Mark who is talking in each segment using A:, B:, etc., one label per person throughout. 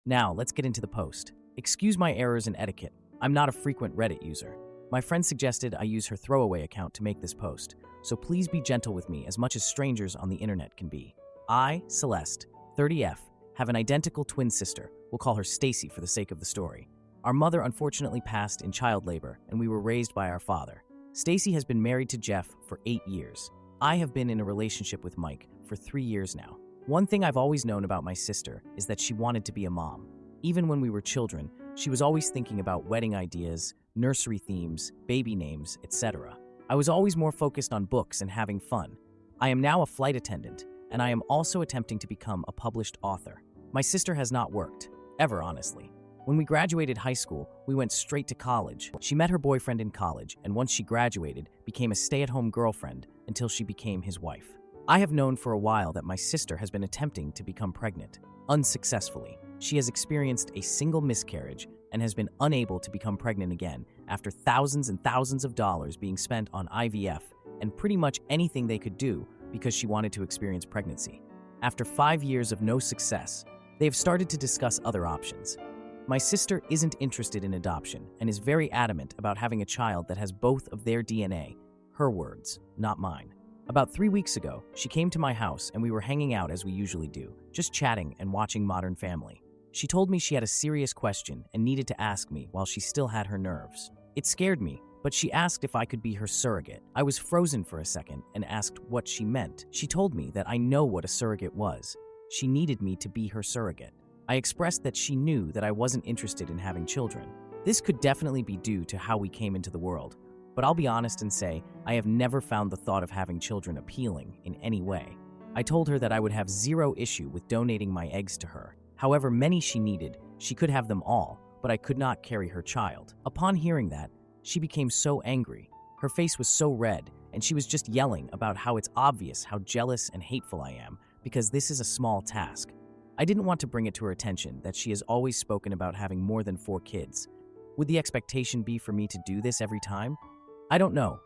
A: Now, let's get into the post. Excuse my errors in etiquette. I'm not a frequent Reddit user. My friend suggested I use her throwaway account to make this post, so please be gentle with me as much as strangers on the internet can be. I, Celeste, 30F, have an identical twin sister. We'll call her Stacy for the sake of the story. Our mother unfortunately passed in child labor, and we were raised by our father. Stacy has been married to Jeff for 8 years. I have been in a relationship with Mike for 3 years now. One thing I've always known about my sister is that she wanted to be a mom. Even when we were children, she was always thinking about wedding ideas, nursery themes, baby names, etc. I was always more focused on books and having fun. I am now a flight attendant, and I am also attempting to become a published author. My sister has not worked, ever honestly. When we graduated high school, we went straight to college. She met her boyfriend in college, and once she graduated, became a stay-at-home girlfriend until she became his wife. I have known for a while that my sister has been attempting to become pregnant, unsuccessfully. She has experienced a single miscarriage and has been unable to become pregnant again after thousands and thousands of dollars being spent on IVF and pretty much anything they could do because she wanted to experience pregnancy. After 5 years of no success, they have started to discuss other options. My sister isn't interested in adoption and is very adamant about having a child that has both of their DNA, her words, not mine. About 3 weeks ago, she came to my house and we were hanging out as we usually do, just chatting and watching Modern Family. She told me she had a serious question and needed to ask me while she still had her nerves. It scared me, but she asked if I could be her surrogate. I was frozen for a second and asked what she meant. She told me that I know what a surrogate was. She needed me to be her surrogate. I expressed that she knew that I wasn't interested in having children. This could definitely be due to how we came into the world, but I'll be honest and say I have never found the thought of having children appealing in any way. I told her that I would have zero issue with donating my eggs to her. However many she needed, she could have them all, but I could not carry her child. Upon hearing that, she became so angry. Her face was so red, and she was just yelling about how it's obvious how jealous and hateful I am because this is a small task. I didn't want to bring it to her attention that she has always spoken about having more than 4 kids. Would the expectation be for me to do this every time? I don't know.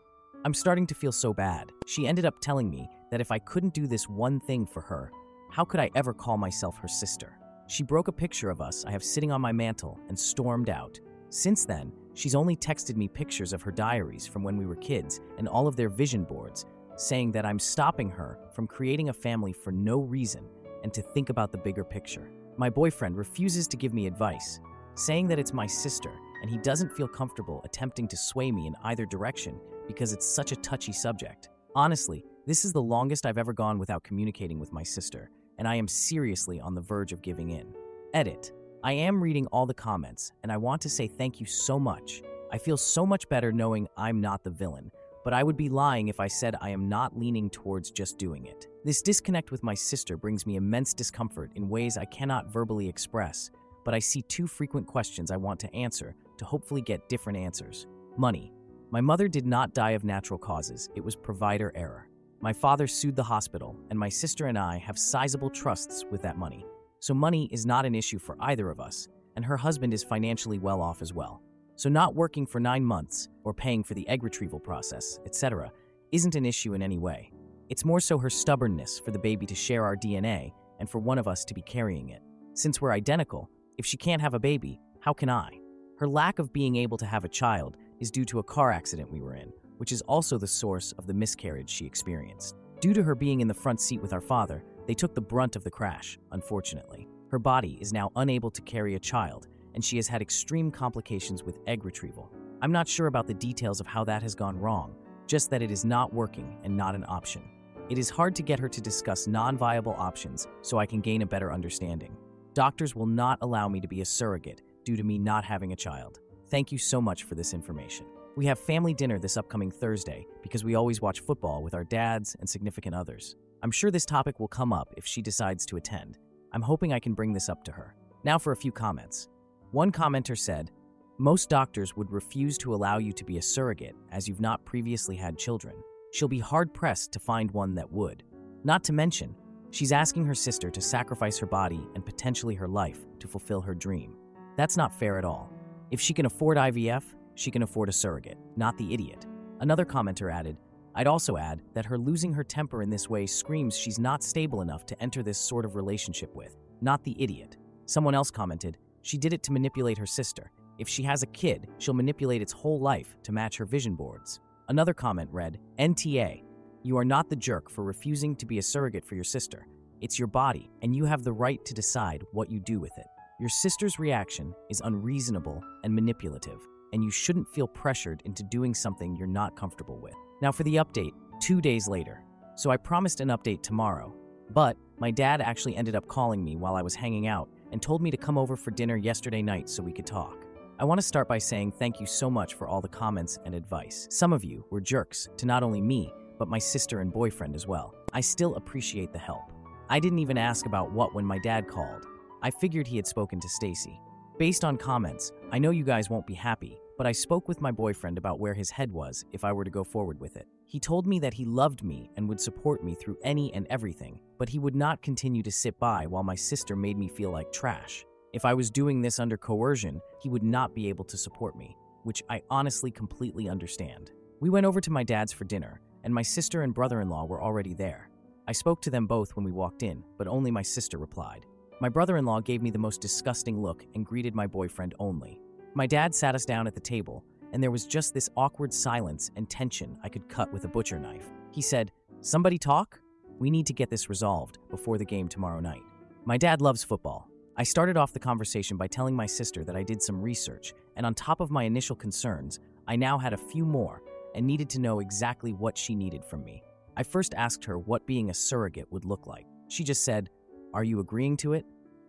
A: I'm starting to feel so bad. She ended up telling me that if I couldn't do this one thing for her, how could I ever call myself her sister? She broke a picture of us I have sitting on my mantle and stormed out. Since then, she's only texted me pictures of her diaries from when we were kids and all of their vision boards, saying that I'm stopping her from creating a family for no reason and to think about the bigger picture. My boyfriend refuses to give me advice, saying that it's my sister and he doesn't feel comfortable attempting to sway me in either direction because it's such a touchy subject. Honestly, this is the longest I've ever gone without communicating with my sister, and I am seriously on the verge of giving in. Edit. I am reading all the comments, and I want to say thank you so much. I feel so much better knowing I'm not the villain, but I would be lying if I said I am not leaning towards just doing it. This disconnect with my sister brings me immense discomfort in ways I cannot verbally express, but I see 2 frequent questions I want to answer to hopefully get different answers. Money. My mother did not die of natural causes, it was provider error. My father sued the hospital, and my sister and I have sizable trusts with that money. So money is not an issue for either of us, and her husband is financially well off as well. So not working for 9 months, or paying for the egg retrieval process, etc., isn't an issue in any way. It's more so her stubbornness for the baby to share our DNA and for one of us to be carrying it. Since we're identical, if she can't have a baby, how can I? Her lack of being able to have a child is due to a car accident we were in, which is also the source of the miscarriage she experienced. Due to her being in the front seat with our father, they took the brunt of the crash, unfortunately. Her body is now unable to carry a child, and she has had extreme complications with egg retrieval. I'm not sure about the details of how that has gone wrong, just that it is not working and not an option. It is hard to get her to discuss non-viable options so I can gain a better understanding. Doctors will not allow me to be a surrogate due to me not having a child. Thank you so much for this information. We have family dinner this upcoming Thursday because we always watch football with our dads and significant others. I'm sure this topic will come up if she decides to attend. I'm hoping I can bring this up to her. Now for a few comments. One commenter said, "Most doctors would refuse to allow you to be a surrogate as you've not previously had children. She'll be hard-pressed to find one that would. Not to mention, she's asking her sister to sacrifice her body and potentially her life to fulfill her dream. That's not fair at all. If she can afford IVF, she can afford a surrogate, not the idiot." Another commenter added, "I'd also add that her losing her temper in this way screams she's not stable enough to enter this sort of relationship with, not the idiot." Someone else commented, she did it to manipulate her sister. If she has a kid, she'll manipulate its whole life to match her vision boards. Another comment read, NTA, you are not the jerk for refusing to be a surrogate for your sister. It's your body, and you have the right to decide what you do with it. Your sister's reaction is unreasonable and manipulative, and you shouldn't feel pressured into doing something you're not comfortable with. Now for the update, 2 days later. So I promised an update tomorrow, but my dad actually ended up calling me while I was hanging out and told me to come over for dinner yesterday night so we could talk. I want to start by saying thank you so much for all the comments and advice. Some of you were jerks to not only me, but my sister and boyfriend as well. I still appreciate the help. I didn't even ask about what when my dad called. I figured he had spoken to Stacy. Based on comments, I know you guys won't be happy, but I spoke with my boyfriend about where his head was if I were to go forward with it. He told me that he loved me and would support me through any and everything, but he would not continue to sit by while my sister made me feel like trash. If I was doing this under coercion, he would not be able to support me, which I honestly completely understand. We went over to my dad's for dinner, and my sister and brother-in-law were already there. I spoke to them both when we walked in, but only my sister replied. My brother-in-law gave me the most disgusting look and greeted my boyfriend only. My dad sat us down at the table, and there was just this awkward silence and tension I could cut with a butcher knife. He said, "Somebody talk? We need to get this resolved before the game tomorrow night." My dad loves football. I started off the conversation by telling my sister that I did some research, and on top of my initial concerns, I now had a few more and needed to know exactly what she needed from me. I first asked her what being a surrogate would look like. She just said, "Are you agreeing to it?"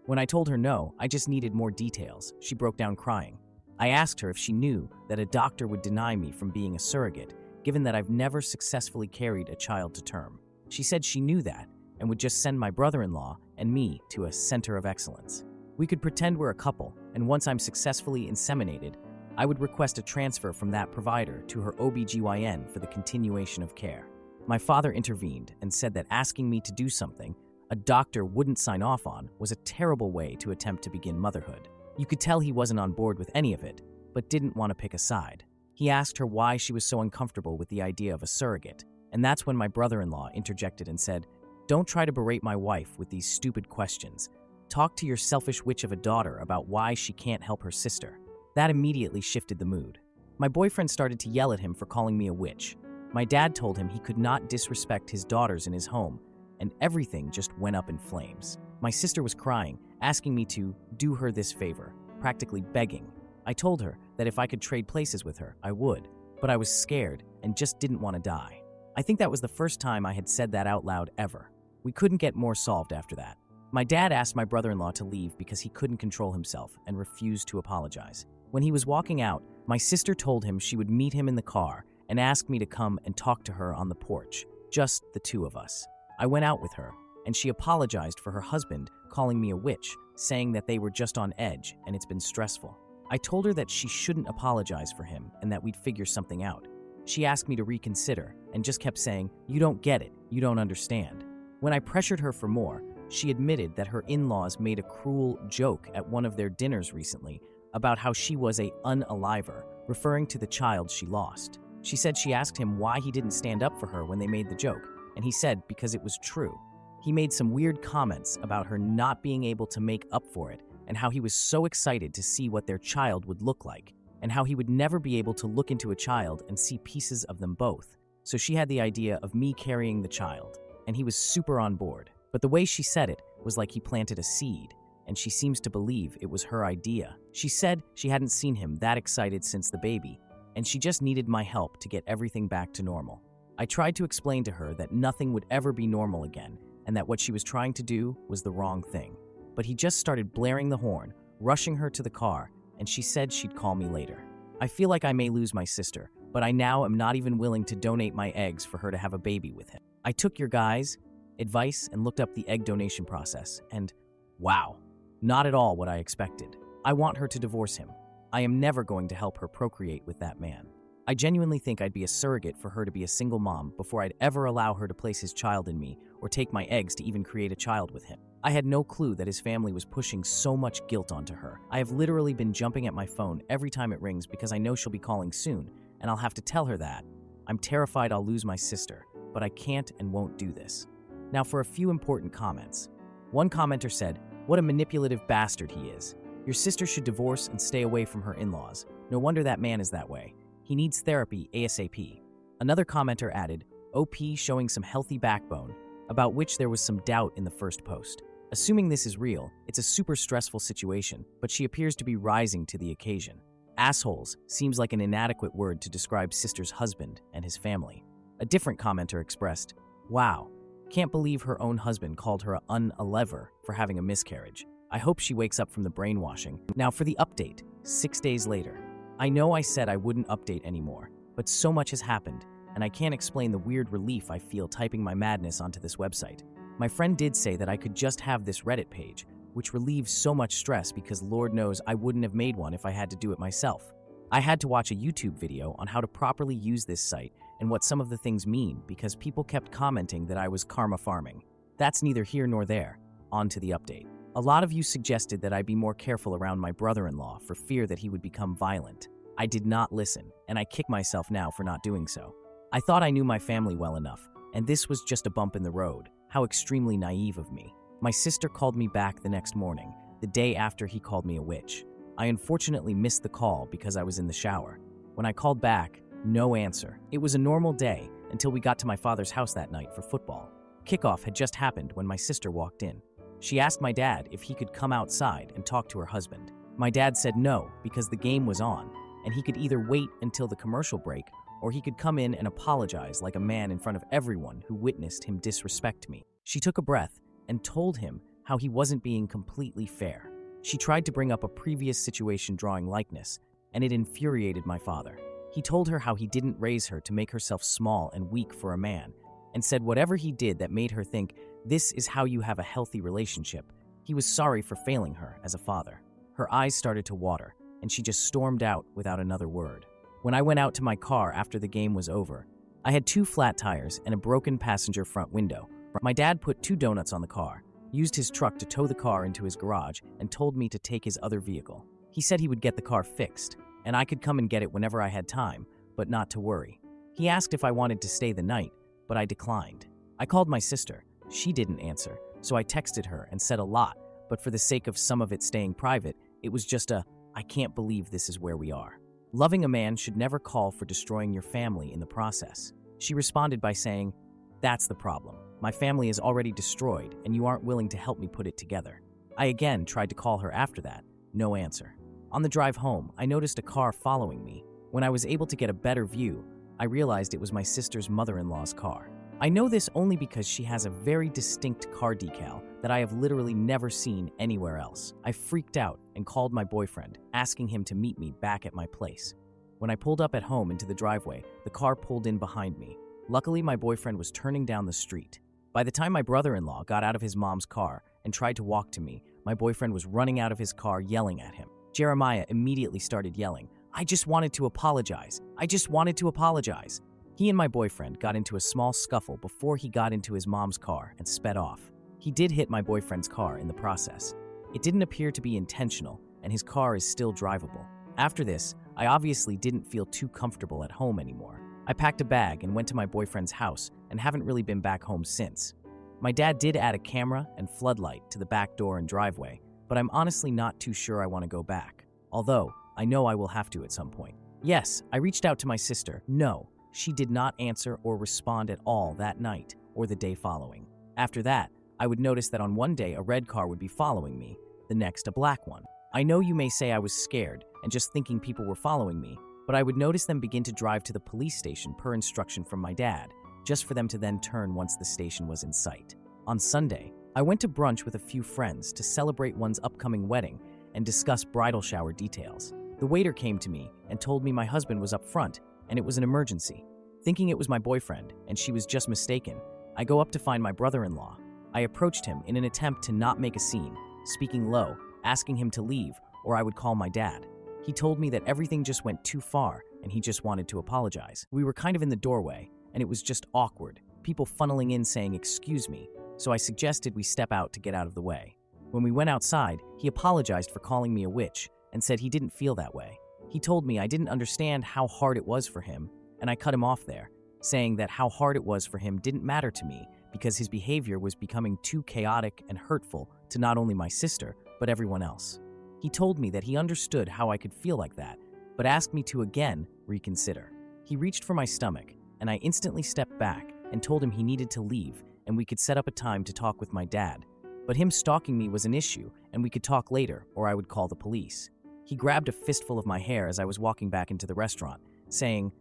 A: When I told her no, I just needed more details, she broke down crying. I asked her if she knew that a doctor would deny me from being a surrogate, given that I've never successfully carried a child to term. She said she knew that and would just send my brother-in-law and me to a center of excellence. We could pretend we're a couple, and once I'm successfully inseminated, I would request a transfer from that provider to her OBGYN for the continuation of care. My father intervened and said that asking me to do something a doctor wouldn't sign off on was a terrible way to attempt to begin motherhood. You could tell he wasn't on board with any of it, but didn't want to pick a side. He asked her why she was so uncomfortable with the idea of a surrogate, and that's when my brother-in-law interjected and said, "Don't try to berate my wife with these stupid questions. Talk to your selfish witch of a daughter about why she can't help her sister." That immediately shifted the mood. My boyfriend started to yell at him for calling me a witch. My dad told him he could not disrespect his daughters in his home, and everything just went up in flames. My sister was crying, asking me to do her this favor, practically begging. I told her that if I could trade places with her, I would, but I was scared and just didn't want to die. I think that was the first time I had said that out loud ever. We couldn't get more solved after that. My dad asked my brother-in-law to leave because he couldn't control himself and refused to apologize. When he was walking out, my sister told him she would meet him in the car and asked me to come and talk to her on the porch, just the two of us. I went out with her, and she apologized for her husband calling me a witch, saying that they were just on edge and it's been stressful. I told her that she shouldn't apologize for him and that we'd figure something out. She asked me to reconsider and just kept saying, "You don't get it, you don't understand." When I pressured her for more, she admitted that her in-laws made a cruel joke at one of their dinners recently about how she was a unaliver, referring to the child she lost. She said she asked him why he didn't stand up for her when they made the joke, and he said because it was true. He made some weird comments about her not being able to make up for it, and how he was so excited to see what their child would look like, and how he would never be able to look into a child and see pieces of them both. So she had the idea of me carrying the child, and he was super on board. But the way she said it was like he planted a seed, and she seems to believe it was her idea. She said she hadn't seen him that excited since the baby, and she just needed my help to get everything back to normal. I tried to explain to her that nothing would ever be normal again, and that what she was trying to do was the wrong thing. But he just started blaring the horn, rushing her to the car, and she said she'd call me later. I feel like I may lose my sister, but I now am not even willing to donate my eggs for her to have a baby with him. I took your guys' advice and looked up the egg donation process, and wow, not at all what I expected. I want her to divorce him. I am never going to help her procreate with that man. I genuinely think I'd be a surrogate for her to be a single mom before I'd ever allow her to place his child in me or take my eggs to even create a child with him. I had no clue that his family was pushing so much guilt onto her. I have literally been jumping at my phone every time it rings because I know she'll be calling soon, and I'll have to tell her that. I'm terrified I'll lose my sister, but I can't and won't do this. Now for a few important comments. One commenter said, What a manipulative bastard he is. Your sister should divorce and stay away from her in-laws. No wonder that man is that way. He needs therapy ASAP. Another commenter added, OP showing some healthy backbone, about which there was some doubt in the first post. Assuming this is real, it's a super stressful situation, but she appears to be rising to the occasion. Assholes seems like an inadequate word to describe sister's husband and his family. A different commenter expressed, wow, can't believe her own husband called her a lever for having a miscarriage. I hope she wakes up from the brainwashing. Now for the update, 6 days later. I know I said I wouldn't update anymore, but so much has happened, and I can't explain the weird relief I feel typing my madness onto this website. My friend did say that I could just have this Reddit page, which relieves so much stress because Lord knows I wouldn't have made one if I had to do it myself. I had to watch a YouTube video on how to properly use this site and what some of the things mean because people kept commenting that I was karma farming. That's neither here nor there. On to the update. A lot of you suggested that I be more careful around my brother-in-law for fear that he would become violent. I did not listen, and I kick myself now for not doing so. I thought I knew my family well enough, and this was just a bump in the road. How extremely naive of me. My sister called me back the next morning, the day after he called me a witch. I unfortunately missed the call because I was in the shower. When I called back, no answer. It was a normal day until we got to my father's house that night for football. Kickoff had just happened when my sister walked in. She asked my dad if he could come outside and talk to her husband. My dad said no because the game was on, and he could either wait until the commercial break or he could come in and apologize like a man in front of everyone who witnessed him disrespect me. She took a breath and told him how he wasn't being completely fair. She tried to bring up a previous situation drawing likeness, and it infuriated my father. He told her how he didn't raise her to make herself small and weak for a man, and said whatever he did that made her think this is how you have a healthy relationship, he was sorry for failing her as a father. Her eyes started to water, and she just stormed out without another word. When I went out to my car after the game was over, I had 2 flat tires and a broken passenger front window. My dad put 2 donuts on the car, used his truck to tow the car into his garage, and told me to take his other vehicle. He said he would get the car fixed, and I could come and get it whenever I had time, but not to worry. He asked if I wanted to stay the night, but I declined. I called my sister. She didn't answer, so I texted her and said a lot, but for the sake of some of it staying private, it was just I can't believe this is where we are. Loving a man should never call for destroying your family in the process. She responded by saying, that's the problem. My family is already destroyed, and you aren't willing to help me put it together. I again tried to call her after that. No answer. On the drive home, I noticed a car following me. When I was able to get a better view, I realized it was my sister's mother-in-law's car. I know this only because she has a very distinct car decal that I have literally never seen anywhere else. I freaked out and called my boyfriend, asking him to meet me back at my place. When I pulled up at home into the driveway, the car pulled in behind me. Luckily, my boyfriend was turning down the street. By the time my brother-in-law got out of his mom's car and tried to walk to me, my boyfriend was running out of his car yelling at him. Jeremiah immediately started yelling, I just wanted to apologize. I just wanted to apologize. He and my boyfriend got into a small scuffle before he got into his mom's car and sped off. He did hit my boyfriend's car in the process. It didn't appear to be intentional, and his car is still drivable. After this, I obviously didn't feel too comfortable at home anymore. I packed a bag and went to my boyfriend's house and haven't really been back home since. My dad did add a camera and floodlight to the back door and driveway, but I'm honestly not too sure I want to go back. Although, I know I will have to at some point. Yes, I reached out to my sister. No, she did not answer or respond at all that night or the day following. After that, I would notice that on one day a red car would be following me, the next a black one. I know you may say I was scared and just thinking people were following me, but I would notice them begin to drive to the police station per instruction from my dad, just for them to then turn once the station was in sight. On Sunday, I went to brunch with a few friends to celebrate one's upcoming wedding and discuss bridal shower details. The waiter came to me and told me my husband was up front and it was an emergency. Thinking it was my boyfriend and she was just mistaken, I go up to find my brother-in-law. I approached him in an attempt to not make a scene, speaking low, asking him to leave or I would call my dad. He told me that everything just went too far and he just wanted to apologize. We were kind of in the doorway and it was just awkward, people funneling in saying excuse me, so I suggested we step out to get out of the way. When we went outside, he apologized for calling me a witch and said he didn't feel that way. He told me I didn't understand how hard it was for him, and I cut him off there, saying that how hard it was for him didn't matter to me because his behavior was becoming too chaotic and hurtful to not only my sister, but everyone else. He told me that he understood how I could feel like that, but asked me to again reconsider. He reached for my stomach, and I instantly stepped back and told him he needed to leave and we could set up a time to talk with my dad. But him stalking me was an issue, and we could talk later or I would call the police. He grabbed a fistful of my hair as I was walking back into the restaurant, saying,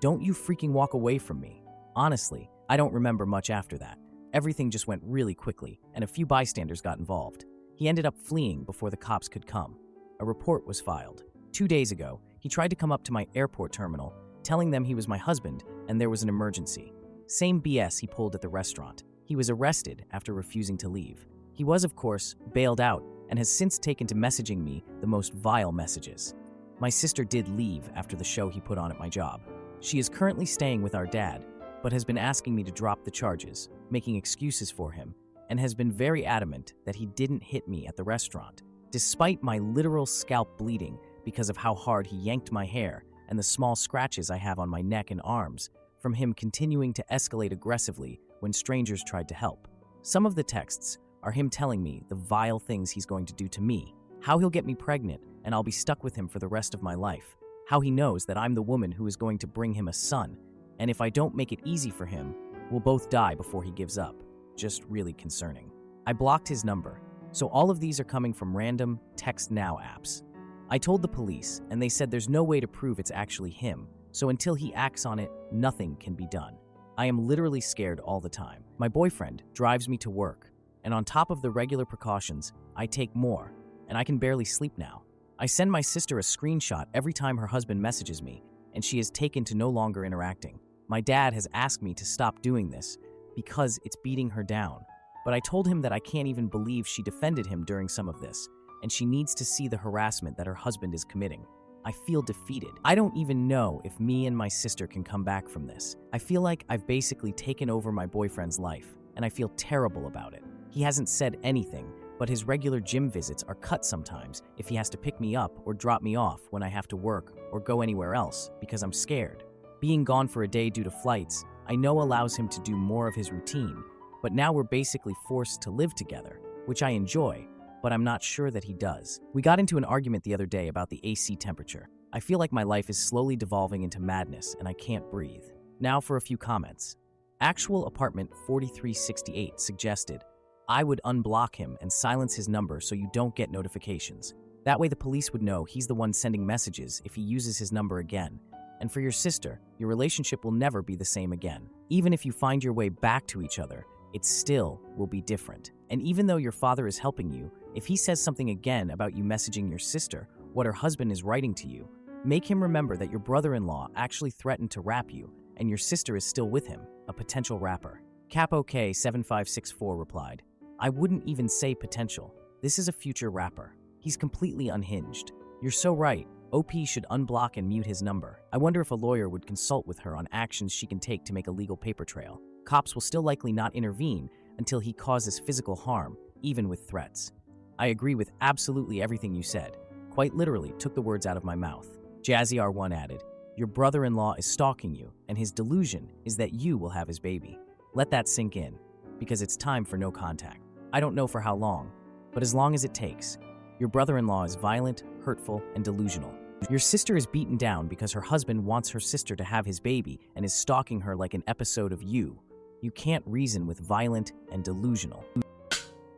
A: "Don't you freaking walk away from me." Honestly, I don't remember much after that. Everything just went really quickly, and a few bystanders got involved. He ended up fleeing before the cops could come. A report was filed. 2 days ago, he tried to come up to my airport terminal, telling them he was my husband and there was an emergency. Same BS he pulled at the restaurant. He was arrested after refusing to leave. He was, of course, bailed out and has since taken to messaging me the most vile messages. My sister did leave after the show he put on at my job. She is currently staying with our dad, but has been asking me to drop the charges, making excuses for him, and has been very adamant that he didn't hit me at the restaurant, despite my literal scalp bleeding because of how hard he yanked my hair and the small scratches I have on my neck and arms from him continuing to escalate aggressively when strangers tried to help. Some of the texts are him telling me the vile things he's going to do to me, how he'll get me pregnant and I'll be stuck with him for the rest of my life, how he knows that I'm the woman who is going to bring him a son, and if I don't make it easy for him, we'll both die before he gives up. Just really concerning. I blocked his number, so all of these are coming from random text now apps. I told the police, and they said there's no way to prove it's actually him, so until he acts on it, nothing can be done. I am literally scared all the time. My boyfriend drives me to work, and on top of the regular precautions, I take more, and I can barely sleep now. I send my sister a screenshot every time her husband messages me, and she has taken to no longer interacting. My dad has asked me to stop doing this because it's beating her down, but I told him that I can't even believe she defended him during some of this, and she needs to see the harassment that her husband is committing. I feel defeated. I don't even know if me and my sister can come back from this. I feel like I've basically taken over my boyfriend's life, and I feel terrible about it. He hasn't said anything, but his regular gym visits are cut sometimes if he has to pick me up or drop me off when I have to work or go anywhere else because I'm scared. Being gone for a day due to flights, I know allows him to do more of his routine, but now we're basically forced to live together, which I enjoy, but I'm not sure that he does. We got into an argument the other day about the AC temperature. I feel like my life is slowly devolving into madness and I can't breathe. Now for a few comments. Actual Apartment 4368 suggested, I would unblock him and silence his number so you don't get notifications. That way the police would know he's the one sending messages if he uses his number again. And for your sister, your relationship will never be the same again. Even if you find your way back to each other, it still will be different. And even though your father is helping you, if he says something again about you messaging your sister, what her husband is writing to you, make him remember that your brother-in-law actually threatened to rap you, and your sister is still with him, a potential rapper. CapOK7564 replied, I wouldn't even say potential. This is a future rapper. He's completely unhinged. You're so right. OP should unblock and mute his number. I wonder if a lawyer would consult with her on actions she can take to make a legal paper trail. Cops will still likely not intervene until he causes physical harm, even with threats. I agree with absolutely everything you said. Quite literally took the words out of my mouth. Jazzy R1 added, your brother-in-law is stalking you, and his delusion is that you will have his baby. Let that sink in, because it's time for no contact. I don't know for how long, but as long as it takes. Your brother-in-law is violent, hurtful, and delusional. Your sister is beaten down because her husband wants her sister to have his baby and is stalking her like an episode of You. You can't reason with violent and delusional.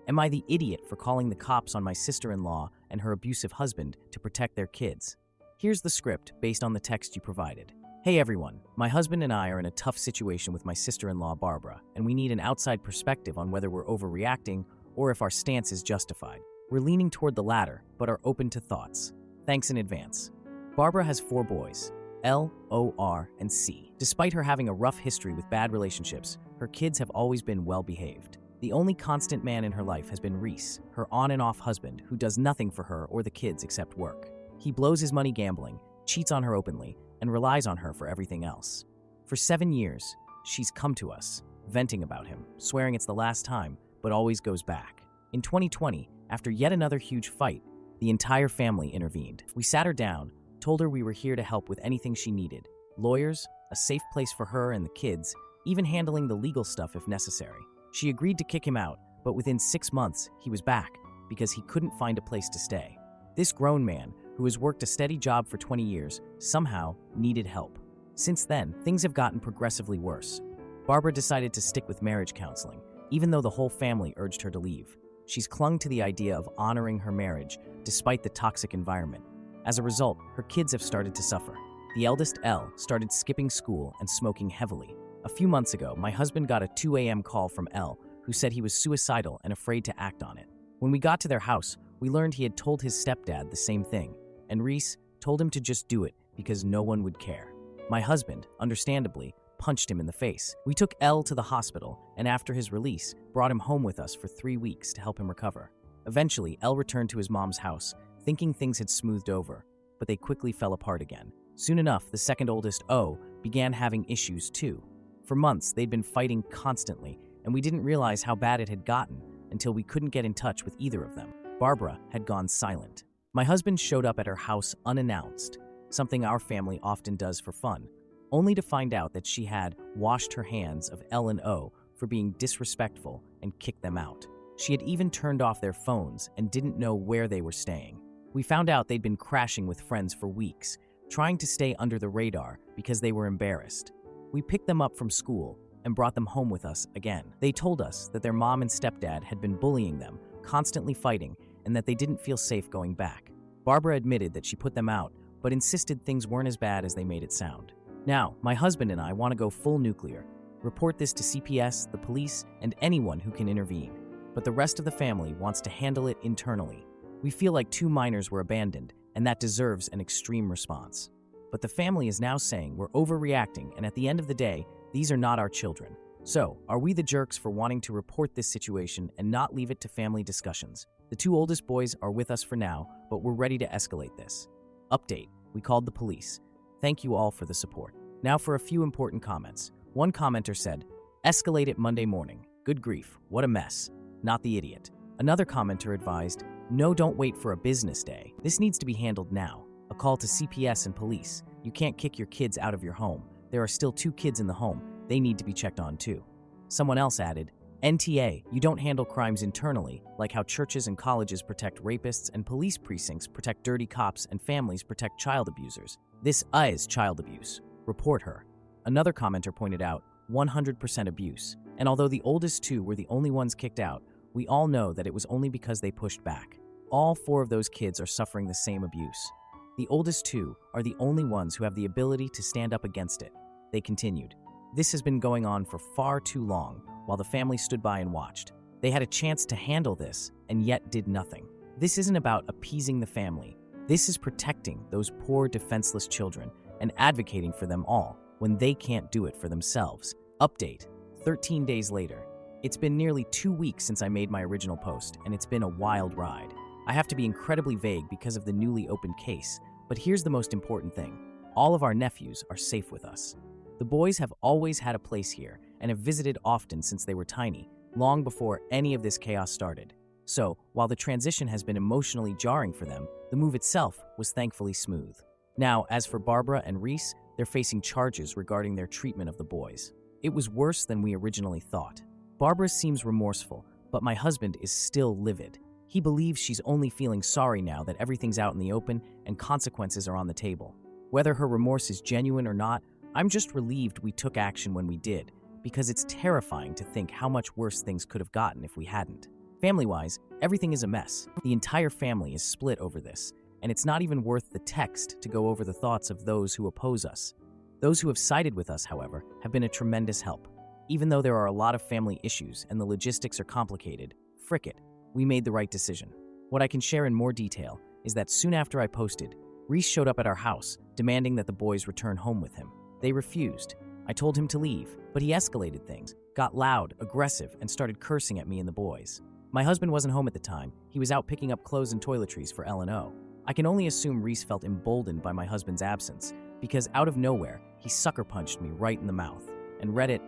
A: Am I the idiot for calling the cops on my sister-in-law and her abusive husband to protect their kids? Here's the script based on the text you provided. Hey everyone, my husband and I are in a tough situation with my sister-in-law Barbara, and we need an outside perspective on whether we're overreacting or if our stance is justified. We're leaning toward the latter, but are open to thoughts. Thanks in advance. Barbara has 4 boys, L, O, R, and C. Despite her having a rough history with bad relationships, her kids have always been well-behaved. The only constant man in her life has been Reese, her on and off husband, who does nothing for her or the kids except work. He blows his money gambling, cheats on her openly, and relies on her for everything else. For 7 years, she's come to us, venting about him, swearing it's the last time, but always goes back. In 2020, after yet another huge fight, the entire family intervened. We sat her down, told her we were here to help with anything she needed. Lawyers, a safe place for her and the kids, even handling the legal stuff if necessary. She agreed to kick him out, but within 6 months, he was back because he couldn't find a place to stay. This grown man, who has worked a steady job for 20 years, somehow needed help. Since then, things have gotten progressively worse. Barbara decided to stick with marriage counseling, even though the whole family urged her to leave. She's clung to the idea of honoring her marriage despite the toxic environment. As a result, her kids have started to suffer. The eldest, Elle, started skipping school and smoking heavily. A few months ago, my husband got a 2 a.m. call from Elle, who said he was suicidal and afraid to act on it. When we got to their house, we learned he had told his stepdad the same thing, and Reese told him to just do it because no one would care. My husband, understandably, punched him in the face. We took Elle to the hospital, and after his release, brought him home with us for 3 weeks to help him recover. Eventually, Elle returned to his mom's house, thinking things had smoothed over, but they quickly fell apart again. Soon enough, the second oldest, O, began having issues too. For months, they'd been fighting constantly, and we didn't realize how bad it had gotten until we couldn't get in touch with either of them. Barbara had gone silent. My husband showed up at her house unannounced, something our family often does for fun, only to find out that she had washed her hands of Elle and O for being disrespectful and kicked them out. She had even turned off their phones and didn't know where they were staying. We found out they'd been crashing with friends for weeks, trying to stay under the radar because they were embarrassed. We picked them up from school and brought them home with us again. They told us that their mom and stepdad had been bullying them, constantly fighting, and that they didn't feel safe going back. Barbara admitted that she put them out, but insisted things weren't as bad as they made it sound. Now, my husband and I want to go full nuclear, report this to CPS, the police, and anyone who can intervene. But the rest of the family wants to handle it internally. We feel like 2 minors were abandoned, and that deserves an extreme response. But the family is now saying we're overreacting, and at the end of the day, these are not our children. So, are we the jerks for wanting to report this situation and not leave it to family discussions? The 2 oldest boys are with us for now, but we're ready to escalate this. Update: we called the police. Thank you all for the support. Now for a few important comments. One commenter said, "Escalate it Monday morning. Good grief, what a mess. Not the idiot." Another commenter advised, "No, don't wait for a business day. This needs to be handled now. A call to CPS and police. You can't kick your kids out of your home. There are still 2 kids in the home. They need to be checked on too." Someone else added, "NTA, you don't handle crimes internally, like how churches and colleges protect rapists and police precincts protect dirty cops and families protect child abusers. This is child abuse. Report her." Another commenter pointed out, 100% abuse. And although the oldest 2 were the only ones kicked out, we all know that it was only because they pushed back. All 4 of those kids are suffering the same abuse. The oldest 2 are the only ones who have the ability to stand up against it. They continued, "This has been going on for far too long, while the family stood by and watched. They had a chance to handle this, and yet did nothing. This isn't about appeasing the family. This is protecting those poor, defenseless children and advocating for them all when they can't do it for themselves." Update: 13 days later. It's been nearly 2 weeks since I made my original post, and it's been a wild ride. I have to be incredibly vague because of the newly opened case, but here's the most important thing. All of our nephews are safe with us. The boys have always had a place here and have visited often since they were tiny, long before any of this chaos started. So, while the transition has been emotionally jarring for them, the move itself was thankfully smooth. Now, as for Barbara and Reese, they're facing charges regarding their treatment of the boys. It was worse than we originally thought. Barbara seems remorseful, but my husband is still livid. He believes she's only feeling sorry now that everything's out in the open and consequences are on the table. Whether her remorse is genuine or not, I'm just relieved we took action when we did, because it's terrifying to think how much worse things could have gotten if we hadn't. Family-wise, everything is a mess. The entire family is split over this, and it's not even worth the text to go over the thoughts of those who oppose us. Those who have sided with us, however, have been a tremendous help. Even though there are a lot of family issues and the logistics are complicated, frick it, we made the right decision. What I can share in more detail is that soon after I posted, Reese showed up at our house, demanding that the boys return home with him. They refused. I told him to leave, but he escalated things, got loud, aggressive, and started cursing at me and the boys. My husband wasn't home at the time. He was out picking up clothes and toiletries for L&O. I can only assume Reese felt emboldened by my husband's absence, because out of nowhere, he sucker punched me right in the mouth. And Reddit,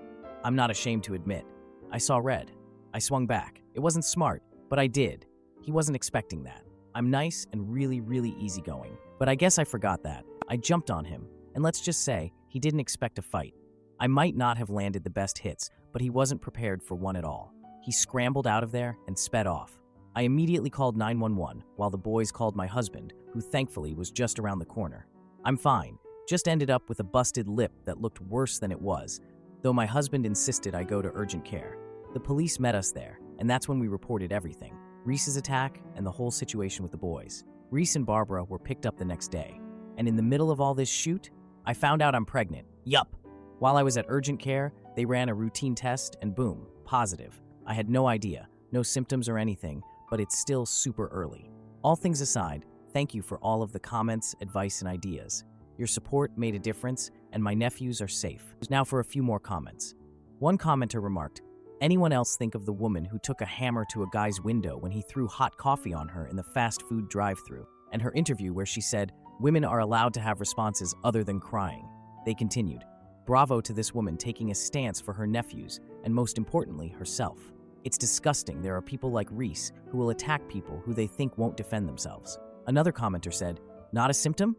A: I'm not ashamed to admit, I saw red. I swung back. It wasn't smart, but I did. He wasn't expecting that. I'm nice and really easygoing, but I guess I forgot that. I jumped on him, and let's just say, he didn't expect a fight. I might not have landed the best hits, but he wasn't prepared for one at all. He scrambled out of there and sped off. I immediately called 911 while the boys called my husband, who thankfully was just around the corner. I'm fine, just ended up with a busted lip that looked worse than it was, though my husband insisted I go to urgent care. The police met us there, and that's when we reported everything. Reese's attack and the whole situation with the boys. Reese and Barbara were picked up the next day, and in the middle of all this shoot, I found out I'm pregnant. Yup! While I was at urgent care, they ran a routine test and boom, positive. I had no idea, no symptoms or anything, but it's still super early. All things aside, thank you for all of the comments, advice, and ideas. Your support made a difference, and my nephews are safe. Now for a few more comments. One commenter remarked, "Anyone else think of the woman who took a hammer to a guy's window when he threw hot coffee on her in the fast food drive-thru?" And her interview where she said, "Women are allowed to have responses other than crying." They continued, "Bravo to this woman taking a stance for her nephews, and most importantly, herself. It's disgusting there are people like Reese who will attack people who they think won't defend themselves." Another commenter said, "Not a symptom?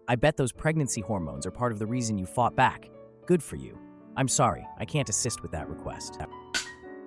A: I bet those pregnancy hormones are part of the reason you fought back. Good for you. I'm sorry, I can't assist with that request."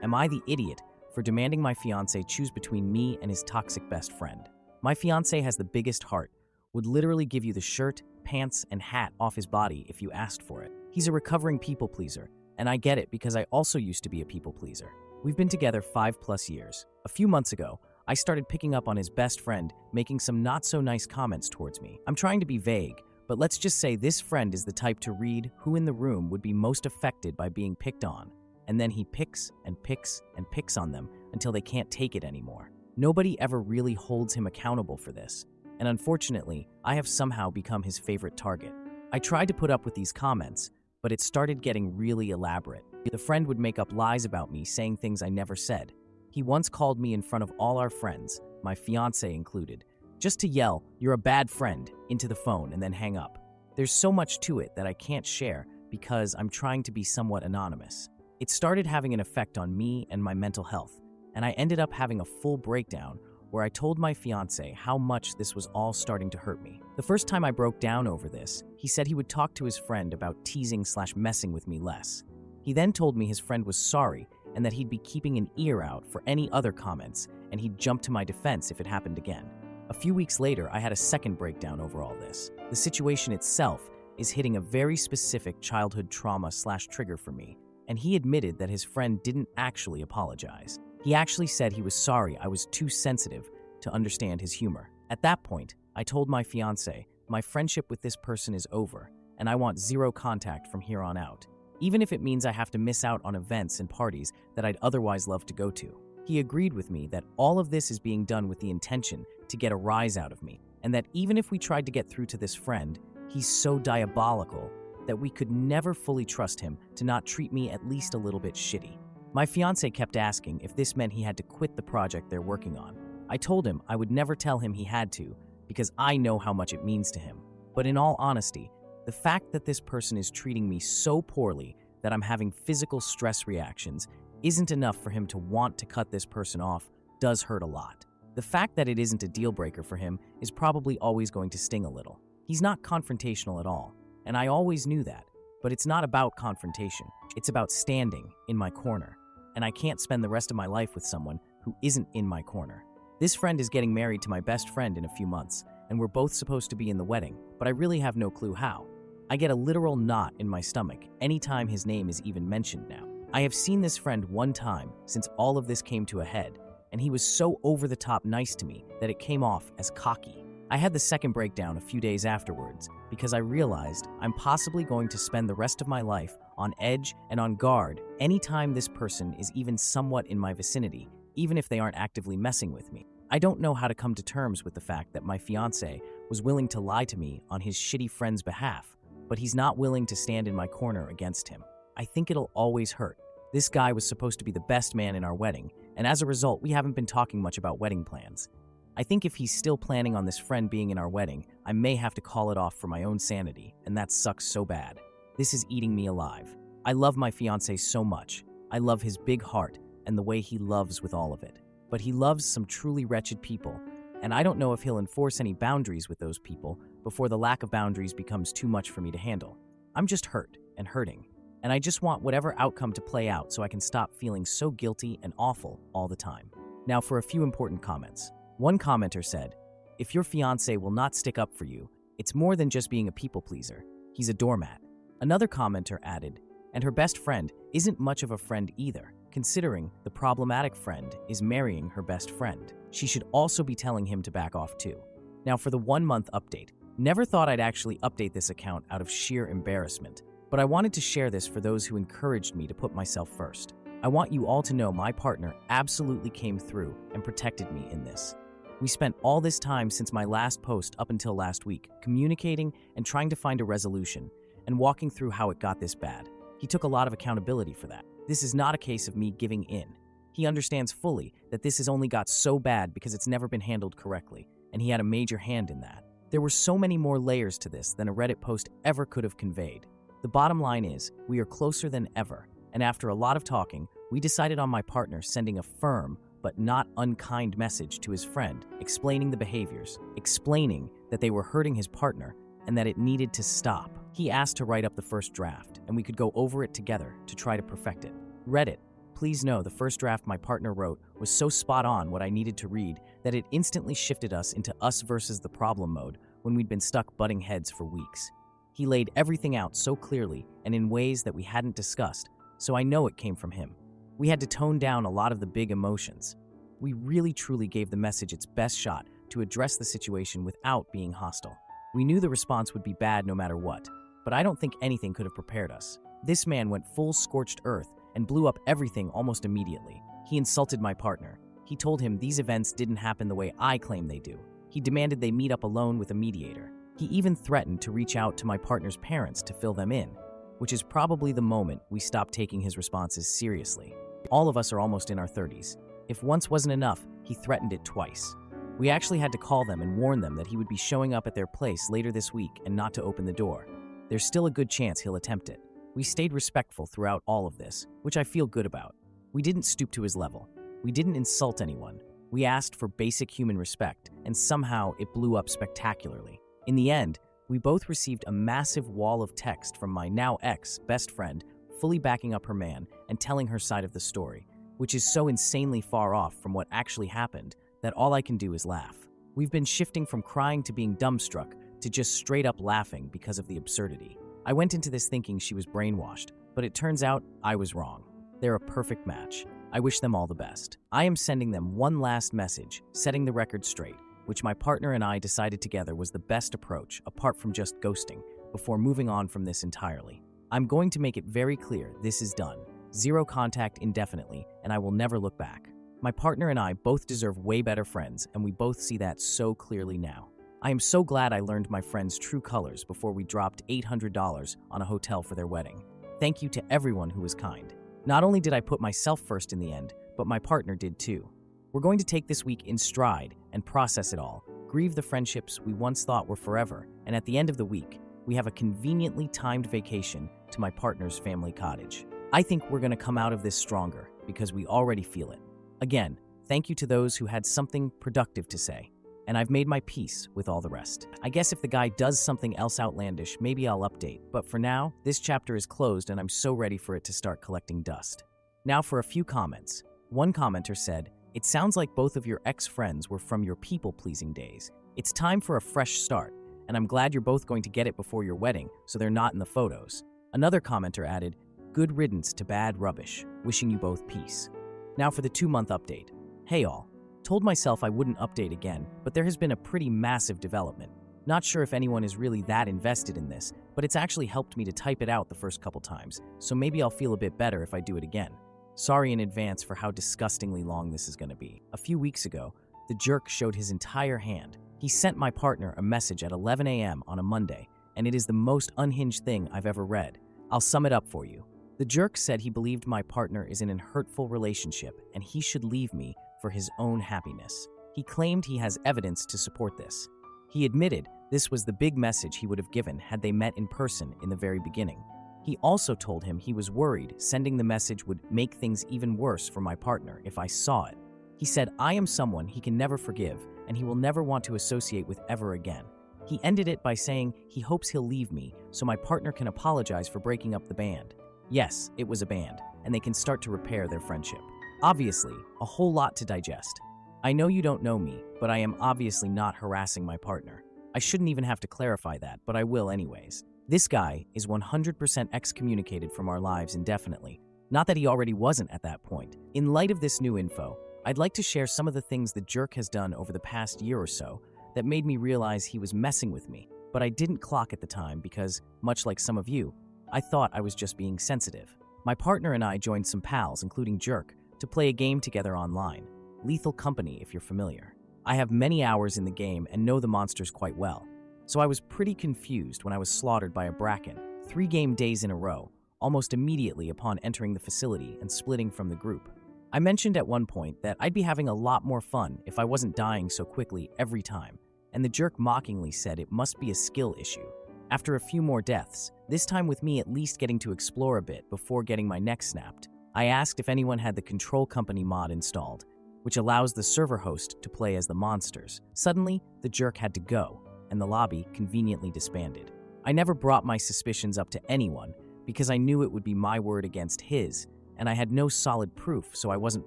A: Am I the idiot for demanding my fiancé choose between me and his toxic best friend? My fiancé has the biggest heart, would literally give you the shirt, pants, and hat off his body if you asked for it. He's a recovering people pleaser, and I get it because I also used to be a people pleaser. We've been together 5+ years. A few months ago, I started picking up on his best friend making some not-so-nice comments towards me. I'm trying to be vague, but let's just say this friend is the type to read who in the room would be most affected by being picked on, and then he picks and picks and picks on them until they can't take it anymore. Nobody ever really holds him accountable for this, and unfortunately, I have somehow become his favorite target. I tried to put up with these comments, but it started getting really elaborate. The friend would make up lies about me, saying things I never said. He once called me in front of all our friends, my fiancé included, just to yell, "You're a bad friend," into the phone and then hang up. There's so much to it that I can't share because I'm trying to be somewhat anonymous. It started having an effect on me and my mental health, and I ended up having a full breakdown where I told my fiancé how much this was all starting to hurt me. The first time I broke down over this, he said he would talk to his friend about teasing/messing with me less. He then told me his friend was sorry and that he'd be keeping an ear out for any other comments, and he'd jump to my defense if it happened again. A few weeks later, I had a second breakdown over all this. The situation itself is hitting a very specific childhood trauma/trigger for me, and he admitted that his friend didn't actually apologize. He actually said he was sorry I was too sensitive to understand his humor. At that point, I told my fiancé, my friendship with this person is over, and I want zero contact from here on out, even if it means I have to miss out on events and parties that I'd otherwise love to go to. He agreed with me that all of this is being done with the intention to get a rise out of me, and that even if we tried to get through to this friend, he's so diabolical that we could never fully trust him to not treat me at least a little bit shitty. My fiancé kept asking if this meant he had to quit the project they're working on. I told him I would never tell him he had to, because I know how much it means to him. But in all honesty, the fact that this person is treating me so poorly that I'm having physical stress reactions isn't enough for him to want to cut this person off does hurt a lot. The fact that it isn't a deal breaker for him is probably always going to sting a little. He's not confrontational at all, and I always knew that, but it's not about confrontation. It's about standing in my corner, and I can't spend the rest of my life with someone who isn't in my corner. This friend is getting married to my best friend in a few months, and we're both supposed to be in the wedding, but I really have no clue how. I get a literal knot in my stomach anytime his name is even mentioned now. I have seen this friend one time since all of this came to a head, and he was so over-the-top nice to me that it came off as cocky. I had the second breakdown a few days afterwards because I realized I'm possibly going to spend the rest of my life on edge and on guard anytime this person is even somewhat in my vicinity, even if they aren't actively messing with me. I don't know how to come to terms with the fact that my fiancé was willing to lie to me on his shitty friend's behalf, but he's not willing to stand in my corner against him. I think it'll always hurt. This guy was supposed to be the best man in our wedding, and as a result, we haven't been talking much about wedding plans. I think if he's still planning on this friend being in our wedding, I may have to call it off for my own sanity, and that sucks so bad. This is eating me alive. I love my fiancé so much. I love his big heart and the way he loves with all of it. But he loves some truly wretched people, and I don't know if he'll enforce any boundaries with those people before the lack of boundaries becomes too much for me to handle. I'm just hurt and hurting, and I just want whatever outcome to play out so I can stop feeling so guilty and awful all the time. Now for a few important comments. One commenter said, "If your fiancé will not stick up for you, it's more than just being a people pleaser. He's a doormat." Another commenter added, "And her best friend isn't much of a friend either, considering the problematic friend is marrying her best friend. She should also be telling him to back off too." Now for the 1-month update. Never thought I'd actually update this account out of sheer embarrassment, but I wanted to share this for those who encouraged me to put myself first. I want you all to know my partner absolutely came through and protected me in this. We spent all this time since my last post up until last week, communicating and trying to find a resolution, and walking through how it got this bad. He took a lot of accountability for that. This is not a case of me giving in. He understands fully that this has only got so bad because it's never been handled correctly, and he had a major hand in that. There were so many more layers to this than a Reddit post ever could have conveyed. The bottom line is, we are closer than ever, and after a lot of talking, we decided on my partner sending a firm but not unkind message to his friend, explaining the behaviors, explaining that they were hurting his partner, and that it needed to stop. He asked to write up the first draft, and we could go over it together to try to perfect it. Reddit, please know the first draft my partner wrote was so spot on what I needed to read that it instantly shifted us into us versus the problem mode when we'd been stuck butting heads for weeks. He laid everything out so clearly and in ways that we hadn't discussed, so I know it came from him. We had to tone down a lot of the big emotions. We really truly gave the message its best shot to address the situation without being hostile. We knew the response would be bad no matter what, but I don't think anything could have prepared us. This man went full scorched earth and blew up everything almost immediately. He insulted my partner. He told him these events didn't happen the way I claim they do. He demanded they meet up alone with a mediator. He even threatened to reach out to my partner's parents to fill them in, which is probably the moment we stopped taking his responses seriously. All of us are almost in our 30s. If once wasn't enough, he threatened it twice. We actually had to call them and warn them that he would be showing up at their place later this week and not to open the door. There's still a good chance he'll attempt it. We stayed respectful throughout all of this, which I feel good about. We didn't stoop to his level. We didn't insult anyone. We asked for basic human respect, and somehow it blew up spectacularly. In the end, we both received a massive wall of text from my now ex-best friend, fully backing up her man and telling her side of the story, which is so insanely far off from what actually happened that all I can do is laugh. We've been shifting from crying to being dumbstruck to just straight up laughing because of the absurdity. I went into this thinking she was brainwashed, but it turns out I was wrong. They're a perfect match. I wish them all the best. I am sending them one last message, setting the record straight, which my partner and I decided together was the best approach, apart from just ghosting, before moving on from this entirely. I'm going to make it very clear this is done. Zero contact indefinitely, and I will never look back. My partner and I both deserve way better friends, and we both see that so clearly now. I am so glad I learned my friend's true colors before we dropped $800 on a hotel for their wedding. Thank you to everyone who was kind. Not only did I put myself first in the end, but my partner did too. We're going to take this week in stride and process it all, grieve the friendships we once thought were forever, and at the end of the week, we have a conveniently timed vacation to my partner's family cottage. I think we're going to come out of this stronger because we already feel it. Again, thank you to those who had something productive to say, and I've made my peace with all the rest. I guess if the guy does something else outlandish, maybe I'll update, but for now, this chapter is closed and I'm so ready for it to start collecting dust. Now for a few comments. One commenter said, "It sounds like both of your ex-friends were from your people-pleasing days. It's time for a fresh start, and I'm glad you're both going to get it before your wedding so they're not in the photos." Another commenter added, "Good riddance to bad rubbish. Wishing you both peace." Now for the 2-month update. Hey all. Told myself I wouldn't update again, but there has been a pretty massive development. Not sure if anyone is really that invested in this, but it's actually helped me to type it out the first couple times, so maybe I'll feel a bit better if I do it again. Sorry in advance for how disgustingly long this is going to be. A few weeks ago, the jerk showed his entire hand. He sent my partner a message at 11 a.m. on a Monday, and it is the most unhinged thing I've ever read. I'll sum it up for you. The jerk said he believed my partner is in an hurtful relationship and he should leave me for his own happiness. He claimed he has evidence to support this. He admitted this was the big message he would have given had they met in person in the very beginning. He also told him he was worried sending the message would make things even worse for my partner if I saw it. He said, "I am someone he can never forgive and he will never want to associate with ever again." He ended it by saying he hopes he'll leave me so my partner can apologize for breaking up the band. Yes, it was a band, and they can start to repair their friendship. Obviously, a whole lot to digest. I know you don't know me, but I am obviously not harassing my partner. I shouldn't even have to clarify that, but I will anyways. This guy is 100% excommunicated from our lives indefinitely. Not that he already wasn't at that point. In light of this new info, I'd like to share some of the things the jerk has done over the past year or so that made me realize he was messing with me, but I didn't clock at the time because, much like some of you, I thought I was just being sensitive. My partner and I joined some pals, including Jerk, to play a game together online. Lethal Company, if you're familiar. I have many hours in the game and know the monsters quite well, so I was pretty confused when I was slaughtered by a bracken 3 game days in a row, almost immediately upon entering the facility and splitting from the group. I mentioned at one point that I'd be having a lot more fun if I wasn't dying so quickly every time, and the jerk mockingly said it must be a skill issue. After a few more deaths, this time with me at least getting to explore a bit before getting my neck snapped, I asked if anyone had the Control Company mod installed, which allows the server host to play as the monsters. Suddenly, the jerk had to go, and the lobby conveniently disbanded. I never brought my suspicions up to anyone because I knew it would be my word against his, and I had no solid proof, so I wasn't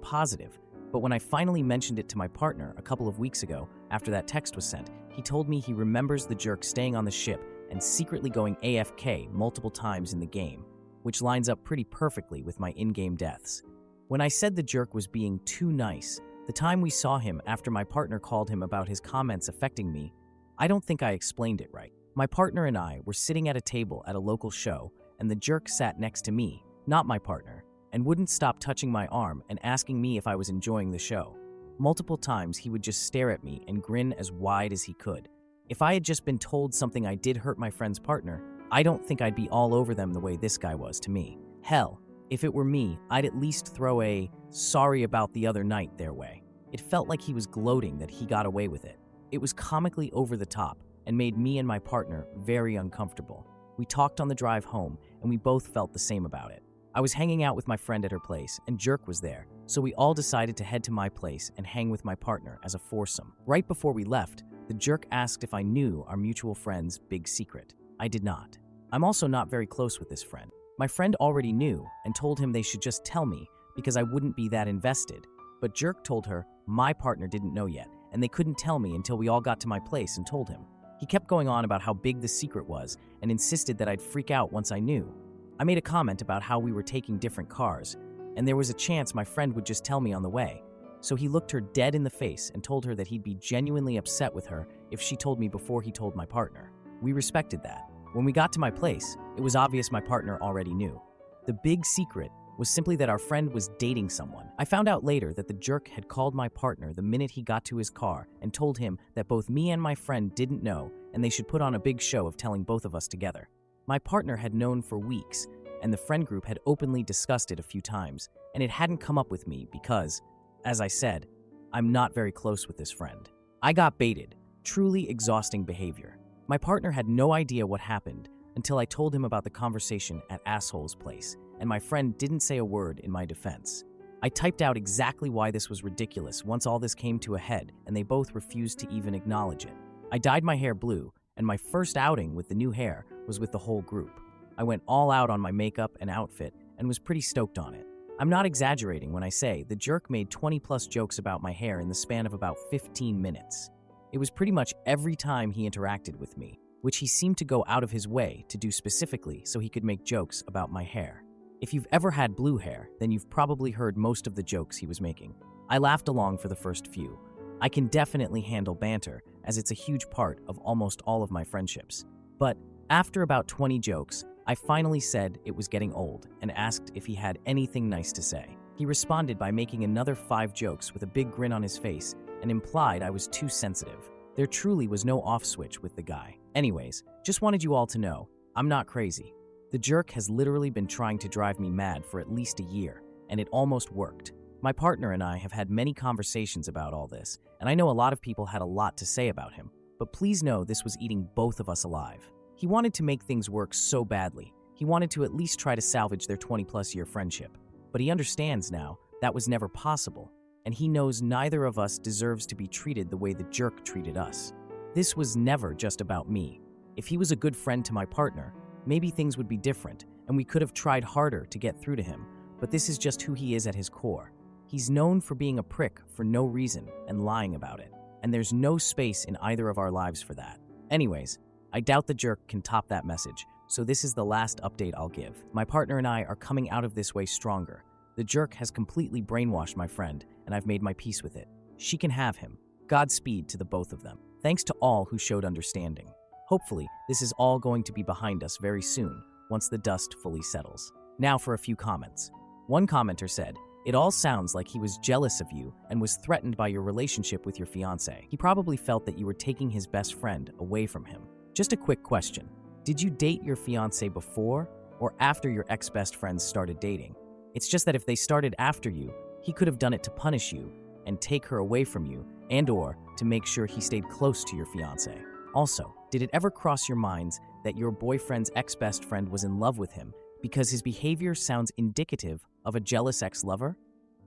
A: positive. But when I finally mentioned it to my partner a couple of weeks ago after that text was sent, he told me he remembers the jerk staying on the ship and secretly going AFK multiple times in the game, which lines up pretty perfectly with my in-game deaths. When I said the jerk was being too nice, the time we saw him after my partner called him about his comments affecting me, I don't think I explained it right. My partner and I were sitting at a table at a local show, and the jerk sat next to me, not my partner, and wouldn't stop touching my arm and asking me if I was enjoying the show. Multiple times he would just stare at me and grin as wide as he could. If I had just been told something I did hurt my friend's partner, I don't think I'd be all over them the way this guy was to me. Hell, if it were me, I'd at least throw a "sorry about the other night" their way. It felt like he was gloating that he got away with it. It was comically over the top and made me and my partner very uncomfortable. We talked on the drive home, and we both felt the same about it. I was hanging out with my friend at her place, and Jerk was there, so we all decided to head to my place and hang with my partner as a foursome. Right before we left, the Jerk asked if I knew our mutual friend's big secret. I did not. I'm also not very close with this friend. My friend already knew and told him they should just tell me because I wouldn't be that invested. But Jerk told her my partner didn't know yet, and they couldn't tell me until we all got to my place and told him. He kept going on about how big the secret was and insisted that I'd freak out once I knew. I made a comment about how we were taking different cars, and there was a chance my friend would just tell me on the way. So he looked her dead in the face and told her that he'd be genuinely upset with her if she told me before he told my partner. We respected that. When we got to my place, it was obvious my partner already knew. The big secret was simply that our friend was dating someone. I found out later that the Jerk had called my partner the minute he got to his car and told him that both me and my friend didn't know and they should put on a big show of telling both of us together. My partner had known for weeks, and the friend group had openly discussed it a few times, and it hadn't come up with me because, as I said, I'm not very close with this friend. I got baited. Truly exhausting behavior. My partner had no idea what happened until I told him about the conversation at Asshole's place, and my friend didn't say a word in my defense. I typed out exactly why this was ridiculous once all this came to a head, and they both refused to even acknowledge it. I dyed my hair blue, and my first outing with the new hair was with the whole group. I went all out on my makeup and outfit and was pretty stoked on it. I'm not exaggerating when I say the Jerk made 20+ jokes about my hair in the span of about 15 minutes. It was pretty much every time he interacted with me, which he seemed to go out of his way to do specifically so he could make jokes about my hair. If you've ever had blue hair, then you've probably heard most of the jokes he was making. I laughed along for the first few. I can definitely handle banter, as it's a huge part of almost all of my friendships. But after about 20 jokes, I finally said it was getting old and asked if he had anything nice to say. He responded by making another 5 jokes with a big grin on his face and implied I was too sensitive. There truly was no off switch with the guy. Anyways, just wanted you all to know, I'm not crazy. The Jerk has literally been trying to drive me mad for at least a year, and it almost worked. My partner and I have had many conversations about all this, and I know a lot of people had a lot to say about him, but please know this was eating both of us alive. He wanted to make things work so badly. He wanted to at least try to salvage their 20+ year friendship. But he understands now that was never possible, and he knows neither of us deserves to be treated the way the Jerk treated us. This was never just about me. If he was a good friend to my partner, maybe things would be different, and we could have tried harder to get through to him, but this is just who he is at his core. He's known for being a prick for no reason and lying about it, and there's no space in either of our lives for that. Anyways, I doubt the jerk can top that message, so this is the last update I'll give. My partner and I are coming out of this way stronger. The jerk has completely brainwashed my friend, and I've made my peace with it. She can have him. Godspeed to the both of them. Thanks to all who showed understanding. Hopefully, this is all going to be behind us very soon, once the dust fully settles. Now for a few comments. One commenter said, "It all sounds like he was jealous of you and was threatened by your relationship with your fiancé. He probably felt that you were taking his best friend away from him." Just a quick question. Did you date your fiancé before or after your ex-best friends started dating? It's just that if they started after you, he could have done it to punish you and take her away from you, and/or to make sure he stayed close to your fiancé. Also, did it ever cross your minds that your boyfriend's ex-best friend was in love with him because his behavior sounds indicative of a jealous ex-lover?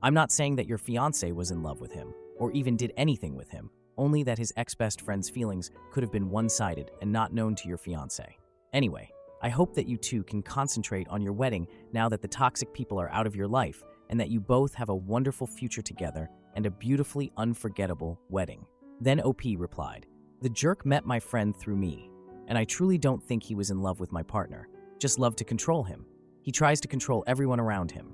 A: I'm not saying that your fiancé was in love with him, or even did anything with him, only that his ex-best friend's feelings could have been one-sided and not known to your fiancé. Anyway, I hope that you two can concentrate on your wedding now that the toxic people are out of your life, and that you both have a wonderful future together and a beautifully unforgettable wedding. Then OP replied, "The jerk met my friend through me, and I truly don't think he was in love with my partner, just loved to control him. He tries to control everyone around him.